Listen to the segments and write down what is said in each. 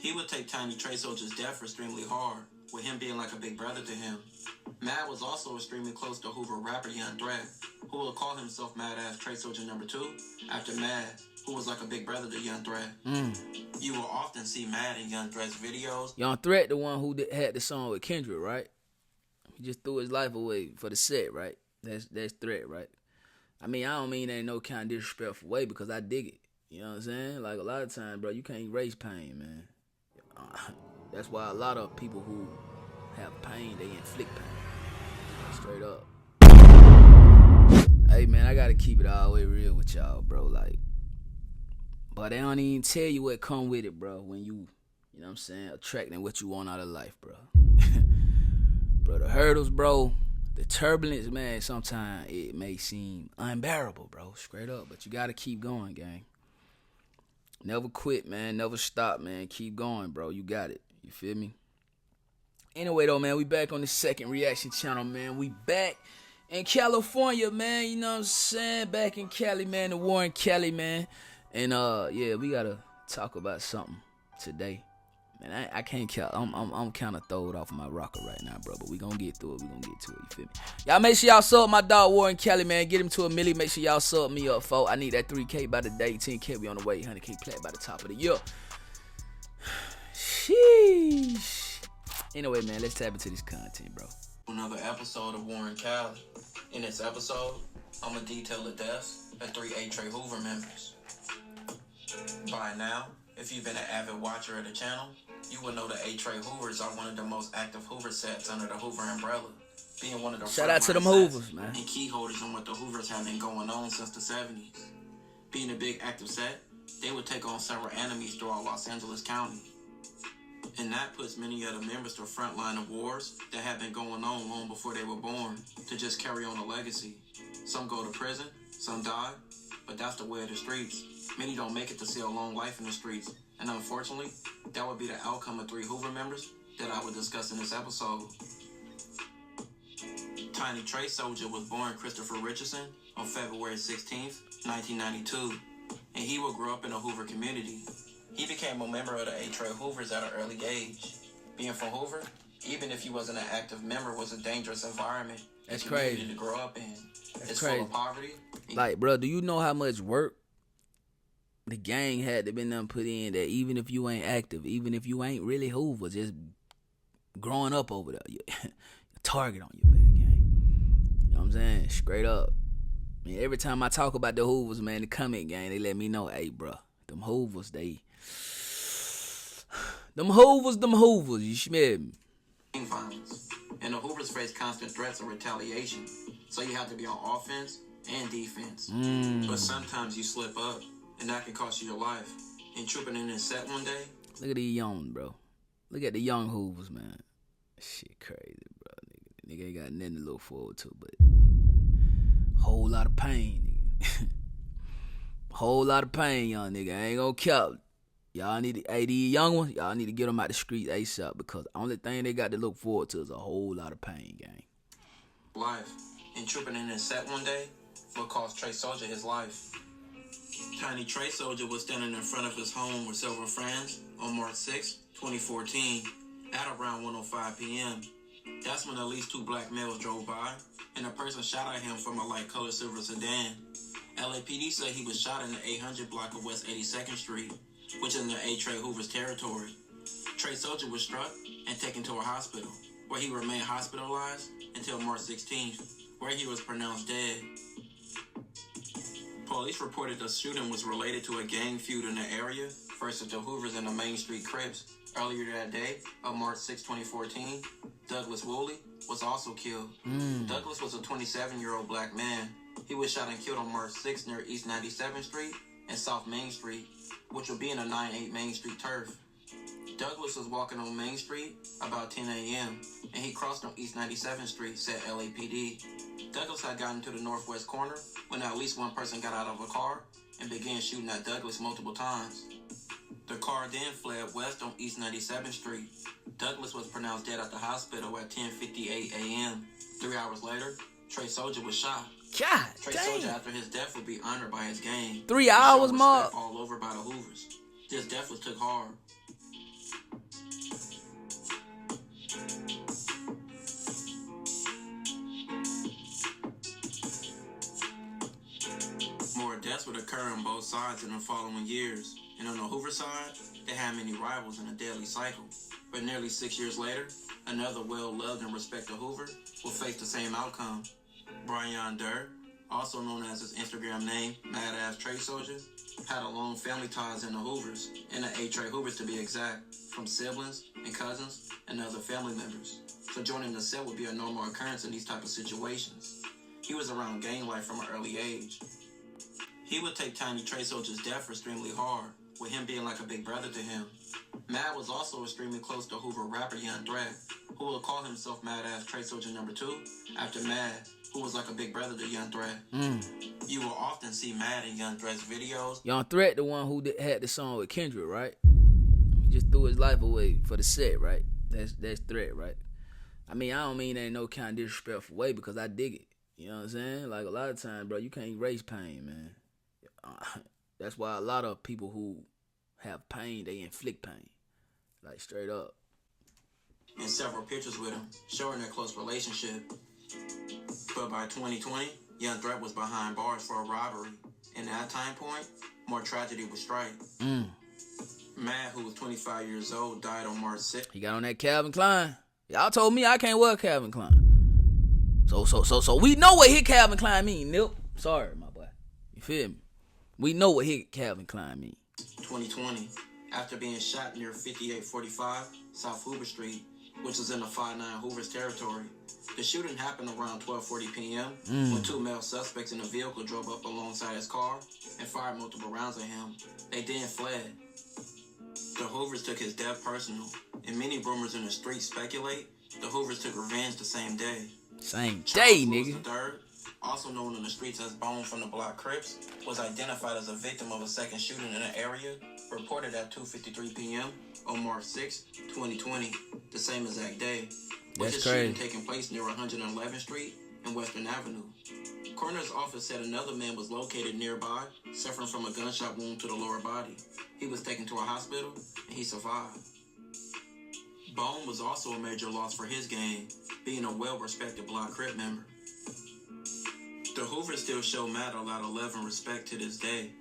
He would take Tiny Trey Soldier's death extremely hard, with him being like a big brother to him. Mad was also extremely close to Hoover rapper Lled, who will call himself Mad Ass Trey Soldier #2 after Mad, who was like a big brother to Lled. You will often see Mad in Lled's videos. Lled, the one who had the song with Kendrick, right? He just threw his life away for the set, right? That's threat, right? I mean, I don't mean that in no kind of disrespectful way because I dig it. You know what I'm saying? Like a lot of times, bro, you can't erase pain, man. That's why a lot of people who have pain, they inflict pain. Straight up. Hey, man, I gotta keep it all the way real with y'all, bro. Like, but they don't even tell you what come with it, bro, when you know what I'm saying, attracting what you want out of life, bro. Bro, the hurdles, bro, the turbulence, man, sometimes it may seem unbearable, bro, straight up. But you gotta keep going, gang. Never quit, man. Never stop, man. Keep going, bro. You got it. You feel me? Anyway, though, man, we back on the second reaction channel, man. We back in California, man. You know what I'm saying? Back in Cali, man. The war in Cali, man. And, yeah, we got to talk about something today. Man, I can't count. I'm kind of throwed off of my rocker right now, bro. But we gonna get through it. We gonna get to it. You feel me? Y'all make sure y'all sub my dog Warren Kelly, man. Get him to 1 million. Make sure y'all sub me up, folks. I need that 3K by the day. 10K we on the way. 100K plat by the top of the year. Sheesh. Anyway, man, let's tap into this content, bro. Another episode of Warren Cali. In this episode, I'm gonna detail the deaths of 3 Trey Hoover members. By now, if you've been an avid watcher of the channel, you will know the Trey Hoovers are one of the most active Hoover sets under the Hoover umbrella, being one of the shout out to them Hoovers, man, and key holders on what the Hoovers have been going on since the 70s. Being a big active set, they would take on several enemies throughout Los Angeles County. And that puts many of the members to a front line of wars that have been going on long before they were born, to just carry on a legacy. Some go to prison, some die, but that's the way of the streets. Many don't make it to see a long life in the streets, and unfortunately, that would be the outcome of 3 Hoover members that I would discuss in this episode. Tiny Trey Soldier was born Christopher Richardson on February 16th, 1992, and he would grow up in a Hoover community. He became a member of the Trey Hoovers at an early age. Being from Hoover, even if he wasn't an active member, was a dangerous environment. That's crazy to grow up in. That's it's crazy. Full of poverty. Like, bro, do you know how much work the gang had to been done put in, that even if you ain't active, even if you ain't really Hoover, just growing up over there, you a target on your back, gang. You know what I'm saying? Straight up. I mean, every time I talk about the Hoovers, man, the comment gang, they let me know, hey, bro, them Hoovers, them Hoovers, you smell me? Violence. And the Hoovers face constant threats of retaliation, so you have to be on offense and defense. But sometimes you slip up, and that can cost you your life. And trooping in this set one day. Look at these young, bro. Look at the young Hoovers, man. Shit crazy, bro. Nigga ain't got nothing to look forward to, but whole lot of pain, nigga. Whole lot of pain, young nigga. I ain't gonna cap. Y'all need to, hey, these young ones, y'all need to get them out the street ASAP, because the only thing they got to look forward to is a whole lot of pain, gang. Life. And trooping in this set one day will cost Trey Soldier his life. Tiny Trey Soldier was standing in front of his home with several friends on March 6, 2014, at around 1:05 p.m. That's when at least 2 black males drove by, and a person shot at him from a light-colored silver sedan. LAPD said he was shot in the 800 block of West 82nd Street, which is in the Trey Hoover's territory. Trey Soldier was struck and taken to a hospital, where he remained hospitalized until March 16th, where he was pronounced dead. Police reported the shooting was related to a gang feud in the area versus the Hoovers and the Main Street Crips. Earlier that day, on March 6, 2014, Douglas Woolley was also killed. Douglas was a 27-year-old black man. He was shot and killed on March 6 near East 97th Street and South Main Street, which would be in the 98 Main Street turf. Douglas was walking on Main Street about 10 a.m., and he crossed on East 97th Street, said LAPD. Douglas had gotten to the northwest corner when at least one person got out of a car and began shooting at Douglas multiple times. The car then fled west on East 97th Street. Douglas was pronounced dead at the hospital at 10:58 a.m. 3 hours later, Trey Soldier was shot. God Trey damn. Soldier, after his death, would be honored by his gang. 3 hours, Mark. Mark. All over by the Hoovers. This death was took hard. Deaths would occur on both sides in the following years, and on the Hoover side, they had many rivals in a deadly cycle. But nearly 6 years later, another well-loved and respected Hoover will face the same outcome. Brian Durr, also known as his Instagram name, Mad Ass Trade Soldier, had a long family ties in the Hoovers, and the A-Trade Hoovers to be exact, from siblings and cousins and other family members. So joining the set would be a normal occurrence in these type of situations. He was around gang life from an early age. He would take Tiny Trade Soldier's death extremely hard, with him being like a big brother to him. Mad was also extremely close to Hoover rapper Lled, who will call himself Mad Ass Trade Soldier number 2 after Mad, who was like a big brother to Lled. You will often see Mad in Lled's videos. Lled, the one who had the song with Kendrick, right? He just threw his life away for the set, right? That's Threat, right? I mean, I don't mean that in no kind of disrespectful way because I dig it. You know what I'm saying? Like a lot of times, bro, you can't erase pain, man. That's why a lot of people who have pain, they inflict pain. Like straight up. And several pictures with him, showing their close relationship. But by 2020, Lled was behind bars for a robbery. In that time point, more tragedy would strike. Mad, who was 25 years old, died on March 6th. He got on that Calvin Klein. Y'all told me I can't wear Calvin Klein. So we know what hit Calvin Klein mean, Nip. Sorry, my boy. You feel me? We know what hit Calvin Klein mean. 2020, after being shot near 5845 South Hoover Street, which is in the 5-9 Hoovers territory. The shooting happened around 12:40 p.m. when 2 male suspects in a vehicle drove up alongside his car and fired multiple rounds at him. They then fled. The Hoovers took his death personal, and many rumors in the street speculate the Hoovers took revenge the same day. Same day, nigga. III, also known in the streets as Bone from the Block Crips, was identified as a victim of a second shooting in an area reported at 2:53 p.m. on March 6, 2020, the same exact day. With the shooting taking place near 111th Street and Western Avenue. Coroner's office said another man was located nearby, suffering from a gunshot wound to the lower body. He was taken to a hospital, and he survived. Bone was also a major loss for his gang, being a well-respected Block Crip member. The Hoovers still show Matt a lot of love and respect to this day.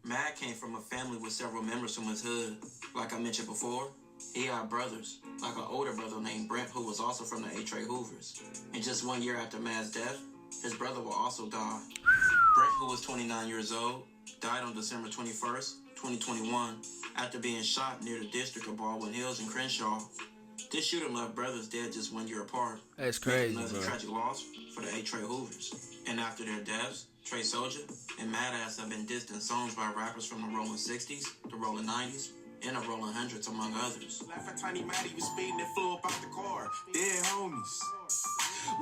Matt came from a family with several members from his hood. Like I mentioned before, he had brothers, like an older brother named Brent, who was also from the A-Trade Hoovers. And just 1 year after Matt's death, his brother will also die. Brent, who was 29 years old, died on December 21st, 2021, after being shot near the district of Baldwin Hills in Crenshaw. This shooting left brothers dead just 1 year apart. That's crazy, another bro. Tragic loss for the A-Trade Hoovers. And after their deaths, Trey Soldier and Mad Ass have been dissed in songs by rappers from the rolling 60s, the rolling 90s, and the rolling 100s, among others. Laugh at Tiny Matty was speeding and flew up out the car. Dead homies.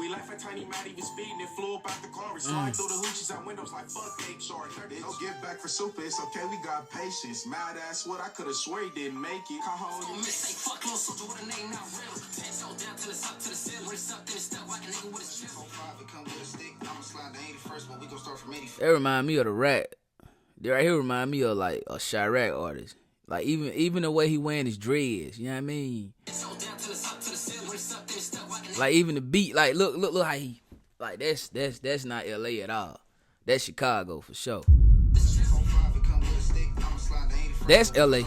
We laugh at Tiny Matty was speeding and flew up out the car. We slide through the hoochies out windows like fuck cake short. Don't get back for super, it's okay, we got patience. Mad ass what I could've swore he didn't make it. Don't miss, say fuck little soldier with a name not real. Pants held down till it's up to the ceiling. When it's up, then it's stuck like a nigga with his chill. 05, it come with a stick. I'ma slide the 81st, but we gon' start from 85. That remind me of the rap. That right here remind me of like a Chirac artist. Like even the way he wearing his dreads, you know what I mean? Like even the beat, like look how he, like that's not LA at all. That's Chicago for sure. That's LA.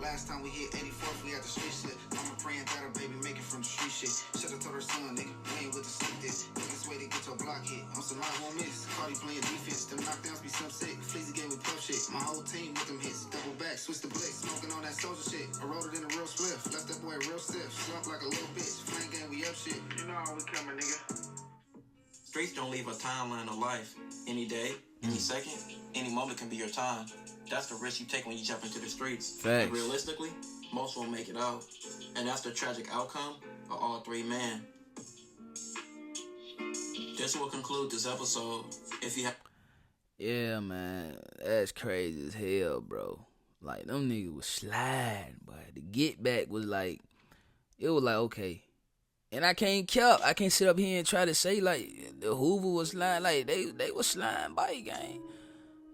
Last time we hit 84th, we had the street slip. Mama praying that her baby make it from the street shit. Should've told her son, nigga, we ain't with the sick this. This way to get your block hit. On some I won't miss. Cardi playing defense. Them knockdowns be some sick. Fleazy game with tough shit. My whole team with them hits. Double back, switch the blick. Smoking on that soldier shit. I rolled it in a real spliff. Left that boy real stiff. Slump like a little bitch. Flame game, we up shit. You know how we coming, nigga. Streets don't leave a timeline of life. Any day, any second, any moment can be your time. That's the risk you take when you jump into the streets. Facts. And realistically, most won't make it out. And that's the tragic outcome of all 3 men. This will conclude this episode. If you have... Yeah, man, that's crazy as hell, bro. Like them niggas was sliding, but the get back was like, it was like okay, And I can't sit up here and try to say like the Hoover was slime. Like they was slime bite, gang.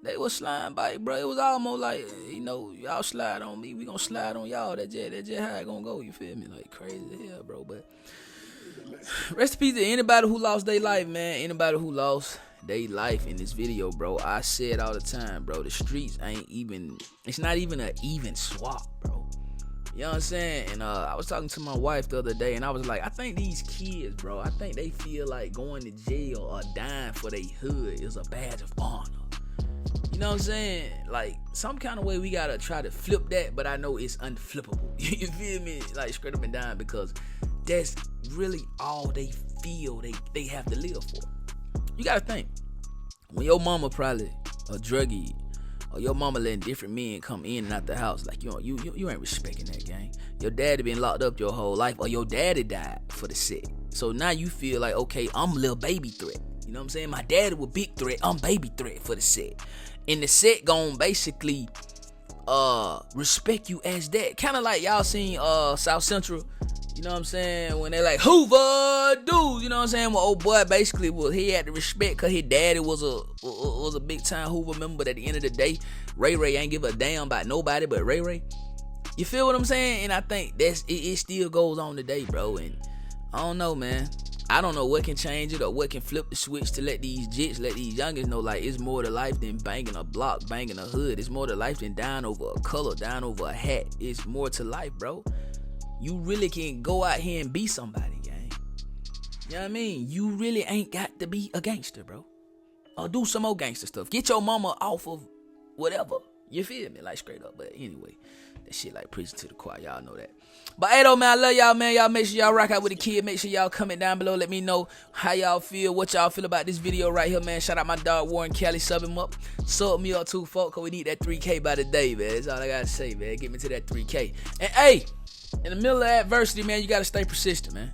They was slime bite, bro. It was almost like, you know, y'all slide on me, we gonna slide on y'all. That's just how it gonna go, you feel me? Like crazy as hell, bro. But rest in peace to anybody who lost their life, man. Anybody who lost their life in this video, bro. I say it all the time, bro. The streets ain't even, it's not even an even swap, bro. You know what I'm saying? And I was talking to my wife the other day, and I was like, I think these kids, bro, I think they feel like going to jail or dying for their hood is a badge of honor. You know what I'm saying? Like, some kind of way we gotta try to flip that, but I know it's unflippable. You feel me? Like, straight up and down, because that's really all they feel they have to live for. You gotta think, when your mama probably a druggie, or your mama letting different men come in and out the house, like you ain't respecting that, gang. Your daddy been locked up your whole life, or your daddy died for the set. So now you feel like, okay, I'm little baby threat. You know what I'm saying? My daddy was big threat, I'm baby threat for the set. And the set gon' basically respect you as that. Kind of like y'all seen South Central. You know what I'm saying? When they like, Hoover, dude, you know what I'm saying? Well, old boy basically, he had to respect because his daddy was a big time Hoover member. But at the end of the day, Ray Ray ain't give a damn about nobody but Ray Ray. You feel what I'm saying? And I think it still goes on today, bro. And I don't know, man. I don't know what can change it or what can flip the switch to let these youngins know, like, it's more to life than banging a block, banging a hood. It's more to life than dying over a color, dying over a hat. It's more to life, bro. You really can go out here and be somebody, gang. You know what I mean? You really ain't got to be a gangster, bro. Or do some more gangster stuff. Get your mama off of whatever. You feel me? Like, straight up. But anyway, that shit like preaching to the choir. Y'all know that. But hey, though, man, I love y'all, man. Y'all make sure y'all rock out with the kid. Make sure y'all comment down below. Let me know how y'all feel, what y'all feel about this video right here, man. Shout out my dog, Warren Kelly. Sub him up. Sub me up too, folks, because we need that 3K by the day, man. That's all I got to say, man. Get me to that 3K. And hey, in the middle of adversity, man, you got to stay persistent, man.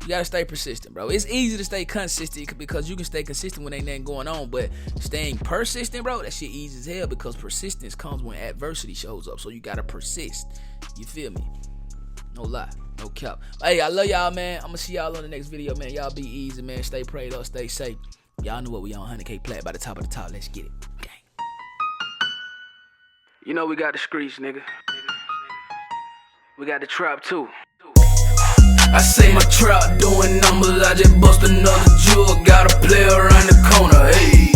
You got to stay persistent, bro. It's easy to stay consistent because you can stay consistent when ain't nothing going on. But staying persistent, bro, that shit easy as hell because persistence comes when adversity shows up. So you got to persist. You feel me? No lie. No cap. Hey, I love y'all, man. I'm going to see y'all on the next video, man. Y'all be easy, man. Stay prayed up. Stay safe. Y'all know what we on. 100K plat by the top of the top. Let's get it. Gang. You know we got the streets, nigga. We got the trap too. I say my trap doing numbers, I just bust another jewel. Got a player around the corner, hey.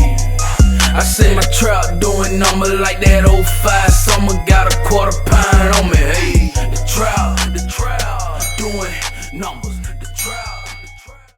I say my trap doing numbers like that 05 summer. Got a quarter pound on me, hey. The trap doing numbers.